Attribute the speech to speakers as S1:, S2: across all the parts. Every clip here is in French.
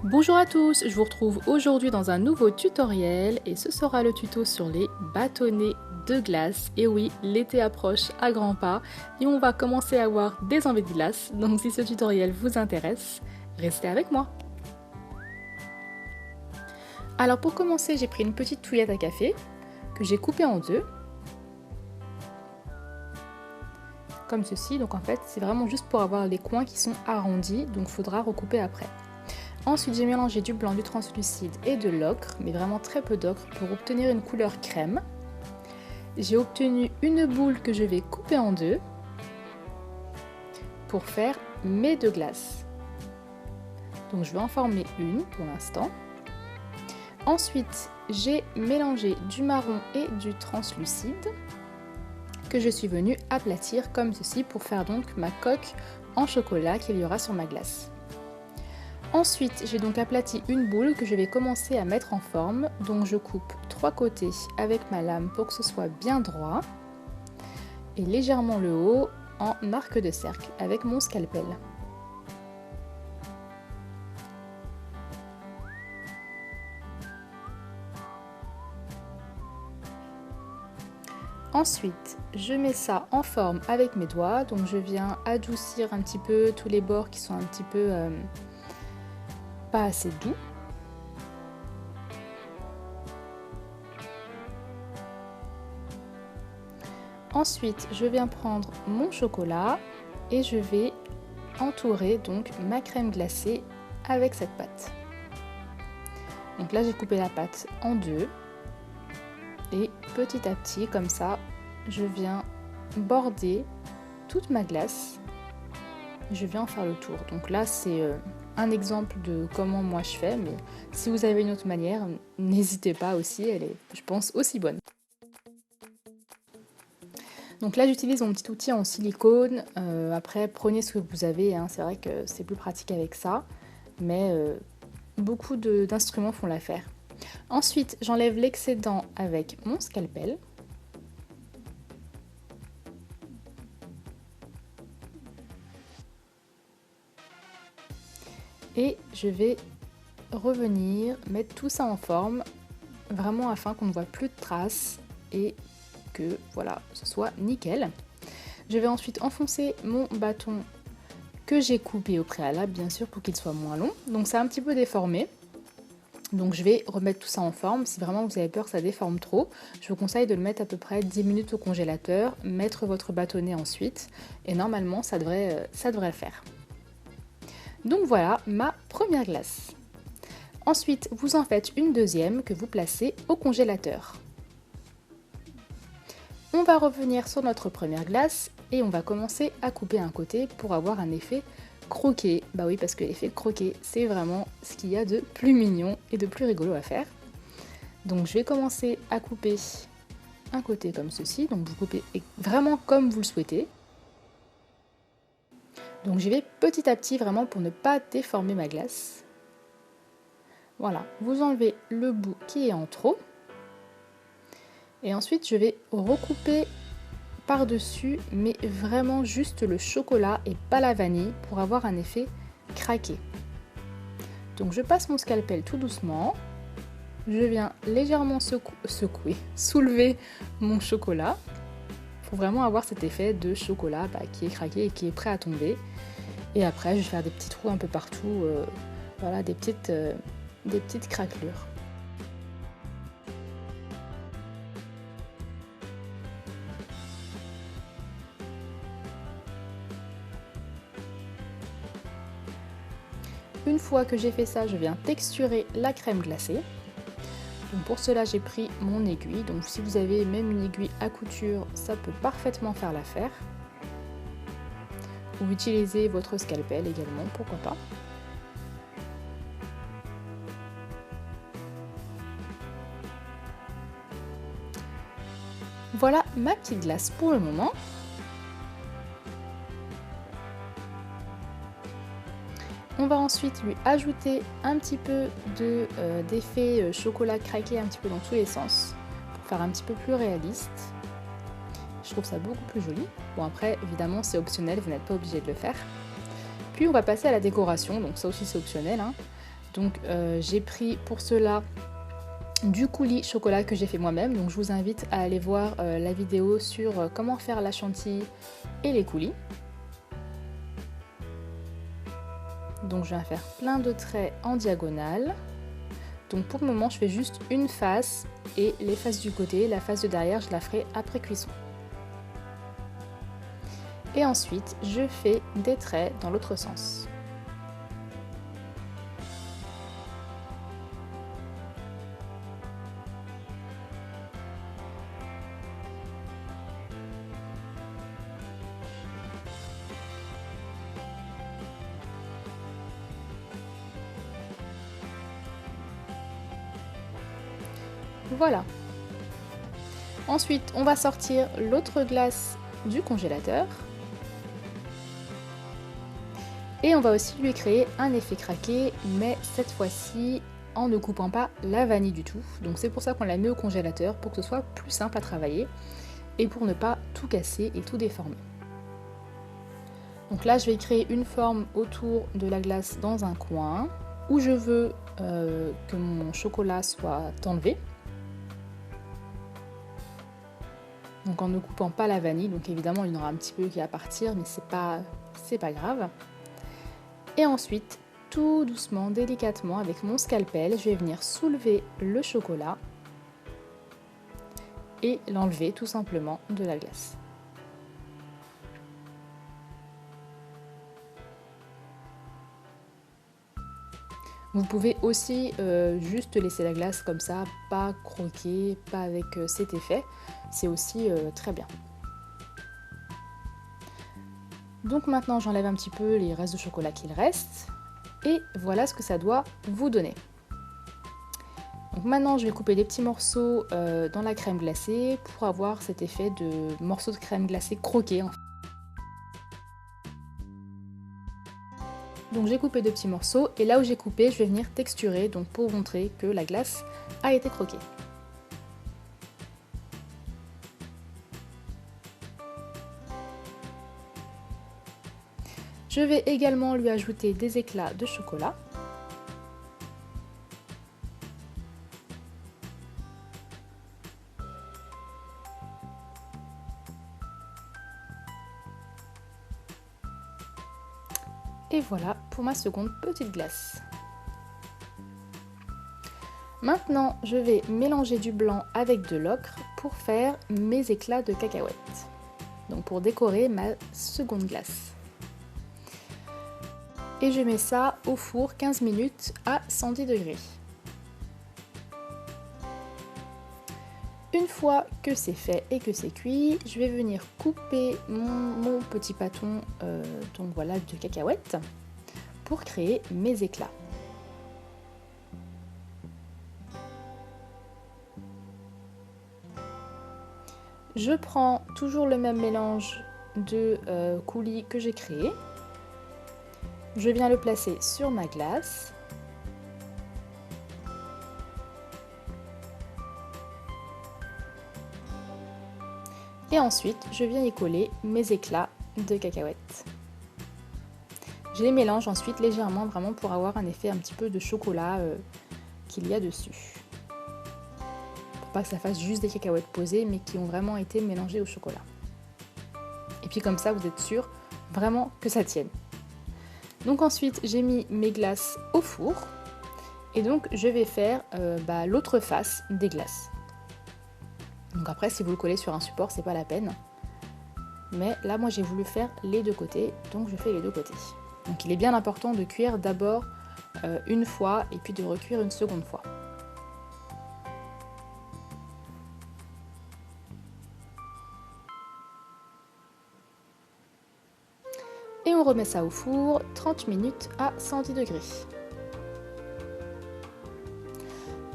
S1: Bonjour à tous, je vous retrouve aujourd'hui dans un nouveau tutoriel et ce sera le tuto sur les bâtonnets de glace. Et oui, l'été approche à grands pas et on va commencer à avoir des envies de glace. Donc si ce tutoriel vous intéresse, restez avec moi. Alors pour commencer, j'ai pris une petite touillette à café que j'ai coupée en deux. Comme ceci, donc en fait c'est vraiment juste pour avoir les coins qui sont arrondis, donc il faudra recouper après. Ensuite, j'ai mélangé du blanc, du translucide et de l'ocre, mais vraiment très peu d'ocre pour obtenir une couleur crème. J'ai obtenu une boule que je vais couper en deux pour faire mes deux glaces. Donc je vais en former une pour l'instant. Ensuite, j'ai mélangé du marron et du translucide que je suis venue aplatir comme ceci pour faire donc ma coque en chocolat qu'il y aura sur ma glace. Ensuite, j'ai donc aplati une boule que je vais commencer à mettre en forme. Donc je coupe 3 côtés avec ma lame pour que ce soit bien droit et légèrement le haut en arc de cercle avec mon scalpel. Ensuite, je mets ça en forme avec mes doigts. Donc je viens adoucir un petit peu tous les bords qui sont un petit peu pas assez doux. Ensuite, je viens prendre mon chocolat et je vais entourer donc ma crème glacée avec cette pâte. Donc là, j'ai coupé la pâte en deux et petit à petit, comme ça, je viens border toute ma glace. Je viens en faire le tour. Donc là, c'est un exemple de comment moi je fais, mais si vous avez une autre manière, n'hésitez pas aussi, elle est, je pense, aussi bonne. Donc là, j'utilise mon petit outil en silicone. Après, prenez ce que vous avez, hein. C'est vrai que c'est plus pratique avec ça, mais beaucoup d'instruments font l'affaire. Ensuite, j'enlève l'excédent avec mon scalpel. Et je vais revenir mettre tout ça en forme, vraiment afin qu'on ne voit plus de traces et que voilà, ce soit nickel. Je vais ensuite enfoncer mon bâton que j'ai coupé au préalable, bien sûr, pour qu'il soit moins long. Donc c'est un petit peu déformé. Donc je vais remettre tout ça en forme. Si vraiment vous avez peur que ça déforme trop, je vous conseille de le mettre à peu près 10 minutes au congélateur, mettre votre bâtonnet ensuite, et normalement ça devrait le faire. Donc voilà ma première glace. Ensuite, vous en faites une deuxième que vous placez au congélateur. On va revenir sur notre première glace et on va commencer à couper un côté pour avoir un effet croqué. Bah oui, parce que l'effet croqué, c'est vraiment ce qu'il y a de plus mignon et de plus rigolo à faire. Donc je vais commencer à couper un côté comme ceci. Donc vous coupez vraiment comme vous le souhaitez. Donc j'y vais petit à petit vraiment pour ne pas déformer ma glace. Voilà, vous enlevez le bout qui est en trop. Et ensuite je vais recouper par-dessus, mais vraiment juste le chocolat et pas la vanille pour avoir un effet craqué. Donc je passe mon scalpel tout doucement. Je viens légèrement soulever mon chocolat pour vraiment avoir cet effet de chocolat qui est craqué et qui est prêt à tomber. Et après, je vais faire des petits trous un peu partout, voilà, des petites craquelures. Une fois que j'ai fait ça, je viens texturer la crème glacée. Donc pour cela, j'ai pris mon aiguille. Donc si vous avez même une aiguille à couture, ça peut parfaitement faire l'affaire. Ou utilisez votre scalpel également, pourquoi pas. Voilà ma petite glace pour le moment. On va ensuite lui ajouter un petit peu d'effet chocolat craqué un petit peu dans tous les sens pour faire un petit peu plus réaliste. Je trouve ça beaucoup plus joli. Bon après évidemment c'est optionnel, vous n'êtes pas obligé de le faire. Puis on va passer à la décoration, donc ça aussi c'est optionnel, hein. Donc j'ai pris pour cela du coulis chocolat que j'ai fait moi-même, donc je vous invite à aller voir la vidéo sur comment faire la chantilly et les coulis. Donc je viens faire plein de traits en diagonale. Donc pour le moment je fais juste une face et les faces du côté, la face de derrière je la ferai après cuisson. Et ensuite je fais des traits dans l'autre sens. Voilà. Ensuite, on va sortir l'autre glace du congélateur. Et on va aussi lui créer un effet craqué, mais cette fois-ci en ne coupant pas la vanille du tout. Donc c'est pour ça qu'on la met au congélateur, pour que ce soit plus simple à travailler et pour ne pas tout casser et tout déformer. Donc là, je vais créer une forme autour de la glace dans un coin où je veux que mon chocolat soit enlevé. Donc en ne coupant pas la vanille, donc évidemment il y en aura un petit peu qui va partir, mais c'est pas grave. Et ensuite, tout doucement, délicatement, avec mon scalpel, je vais venir soulever le chocolat et l'enlever tout simplement de la glace. Vous pouvez aussi juste laisser la glace comme ça, pas croquer, pas avec cet effet. C'est aussi très bien. Donc maintenant j'enlève un petit peu les restes de chocolat qu'il reste. Et voilà ce que ça doit vous donner. Donc maintenant je vais couper des petits morceaux dans la crème glacée pour avoir cet effet de morceaux de crème glacée croqués. Donc j'ai coupé de petits morceaux et là où j'ai coupé, je vais venir texturer donc pour montrer que la glace a été croquée. Je vais également lui ajouter des éclats de chocolat. Et voilà pour ma seconde petite glace. Maintenant, je vais mélanger du blanc avec de l'ocre pour faire mes éclats de cacahuètes. Donc pour décorer ma seconde glace. Et je mets ça au four 15 minutes à 110 degrés. Une fois que c'est fait et que c'est cuit, je vais venir couper mon petit pâton donc voilà, de cacahuètes pour créer mes éclats. Je prends toujours le même mélange de coulis que j'ai créé. Je viens le placer sur ma glace. Et ensuite, je viens y coller mes éclats de cacahuètes. Je les mélange ensuite légèrement, vraiment pour avoir un effet un petit peu de chocolat qu'il y a dessus. Pour pas que ça fasse juste des cacahuètes posées, mais qui ont vraiment été mélangées au chocolat. Et puis comme ça, vous êtes sûr vraiment que ça tienne. Donc ensuite, j'ai mis mes glaces au four. Et donc, je vais faire l'autre face des glaces. Donc après, si vous le collez sur un support, c'est pas la peine. Mais là, moi, j'ai voulu faire les deux côtés, donc je fais les deux côtés. Donc il est bien important de cuire d'abord une fois et puis de recuire une seconde fois. Et on remet ça au four 30 minutes à 110 degrés.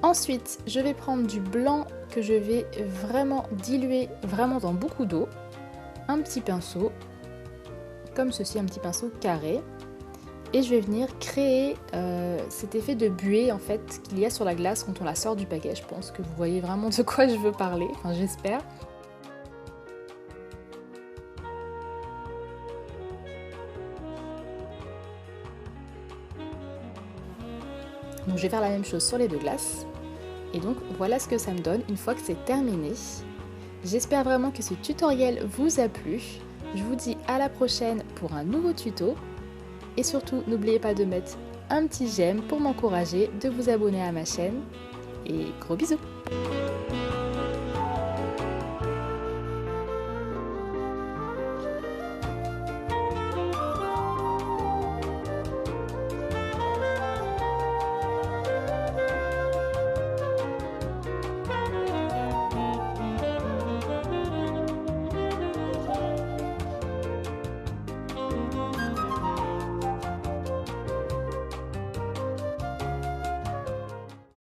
S1: Ensuite, je vais prendre du blanc que je vais vraiment diluer vraiment dans beaucoup d'eau. Un petit pinceau, comme ceci, un petit pinceau carré. Et je vais venir créer cet effet de buée en fait qu'il y a sur la glace quand on la sort du paquet. Je pense que vous voyez vraiment de quoi je veux parler, enfin j'espère. Donc je vais faire la même chose sur les deux glaces. Et donc voilà ce que ça me donne une fois que c'est terminé. J'espère vraiment que ce tutoriel vous a plu. Je vous dis à la prochaine pour un nouveau tuto. Et surtout, n'oubliez pas de mettre un petit j'aime pour m'encourager, de vous abonner à ma chaîne. Et gros bisous!